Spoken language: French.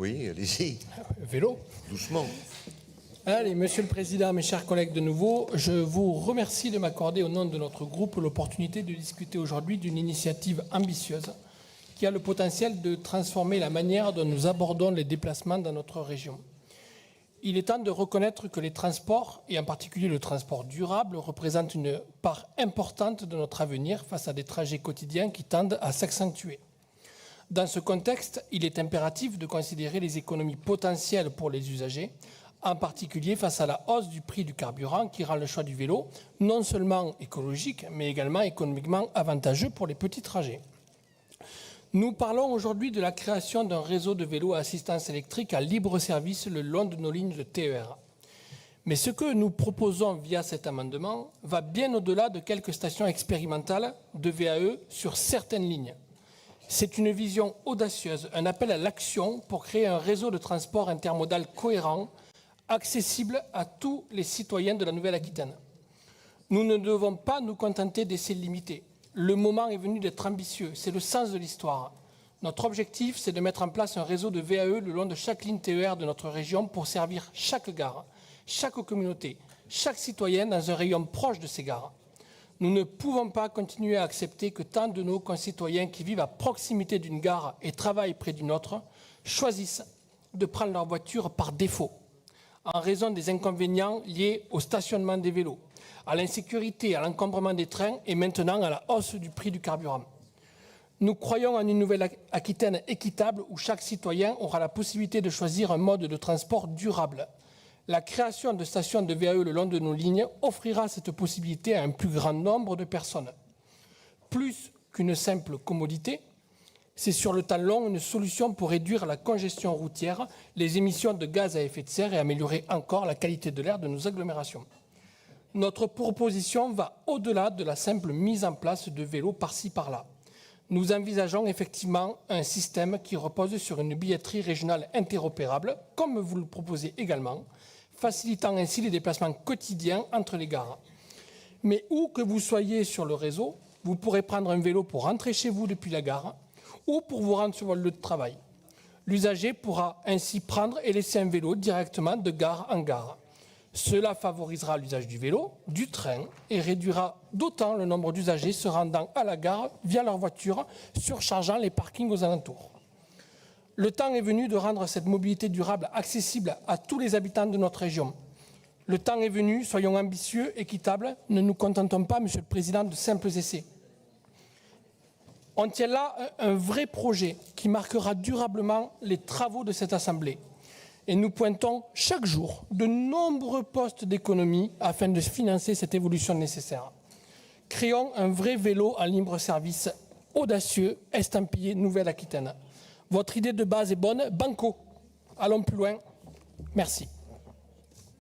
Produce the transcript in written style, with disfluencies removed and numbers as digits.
Oui, allez-y. Vélo. Doucement. Allez, Monsieur le Président, mes chers collègues de nouveau, je vous remercie de m'accorder au nom de notre groupe l'opportunité de discuter aujourd'hui d'une initiative ambitieuse qui a le potentiel de transformer la manière dont nous abordons les déplacements dans notre région. Il est temps de reconnaître que les transports, et en particulier le transport durable, représentent une part importante de notre avenir face à des trajets quotidiens qui tendent à s'accentuer. Dans ce contexte, il est impératif de considérer les économies potentielles pour les usagers, en particulier face à la hausse du prix du carburant qui rend le choix du vélo non seulement écologique, mais également économiquement avantageux pour les petits trajets. Nous parlons aujourd'hui de la création d'un réseau de vélos à assistance électrique à libre service le long de nos lignes de TER. Mais ce que nous proposons via cet amendement va bien au-delà de quelques stations expérimentales de VAE sur certaines lignes. C'est une vision audacieuse, un appel à l'action pour créer un réseau de transport intermodal cohérent, accessible à tous les citoyens de la Nouvelle-Aquitaine. Nous ne devons pas nous contenter d'essais limités. Le moment est venu d'être ambitieux, c'est le sens de l'histoire. Notre objectif, c'est de mettre en place un réseau de VAE le long de chaque ligne TER de notre région pour servir chaque gare, chaque communauté, chaque citoyen dans un rayon proche de ces gares. Nous ne pouvons pas continuer à accepter que tant de nos concitoyens qui vivent à proximité d'une gare et travaillent près d'une autre choisissent de prendre leur voiture par défaut, en raison des inconvénients liés au stationnement des vélos, à l'insécurité, à l'encombrement des trains et maintenant à la hausse du prix du carburant. Nous croyons en une Nouvelle-Aquitaine équitable où chaque citoyen aura la possibilité de choisir un mode de transport durable. La création de stations de VAE le long de nos lignes offrira cette possibilité à un plus grand nombre de personnes. Plus qu'une simple commodité, c'est sur le temps long une solution pour réduire la congestion routière, les émissions de gaz à effet de serre et améliorer encore la qualité de l'air de nos agglomérations. Notre proposition va au-delà de la simple mise en place de vélos par-ci par-là. Nous envisageons effectivement un système qui repose sur une billetterie régionale interopérable, comme vous le proposez également, facilitant ainsi les déplacements quotidiens entre les gares. Mais où que vous soyez sur le réseau, vous pourrez prendre un vélo pour rentrer chez vous depuis la gare ou pour vous rendre sur votre lieu de travail. L'usager pourra ainsi prendre et laisser un vélo directement de gare en gare. Cela favorisera l'usage du vélo, du train et réduira d'autant le nombre d'usagers se rendant à la gare via leur voiture, surchargeant les parkings aux alentours. Le temps est venu de rendre cette mobilité durable accessible à tous les habitants de notre région. Le temps est venu, soyons ambitieux, équitables, ne nous contentons pas, Monsieur le Président, de simples essais. On tient là un vrai projet qui marquera durablement les travaux de cette Assemblée. Et nous pointons chaque jour de nombreux postes d'économie afin de financer cette évolution nécessaire. Créons un vrai vélo à libre service audacieux, estampillé Nouvelle-Aquitaine. Votre idée de base est bonne, banco. Allons plus loin. Merci.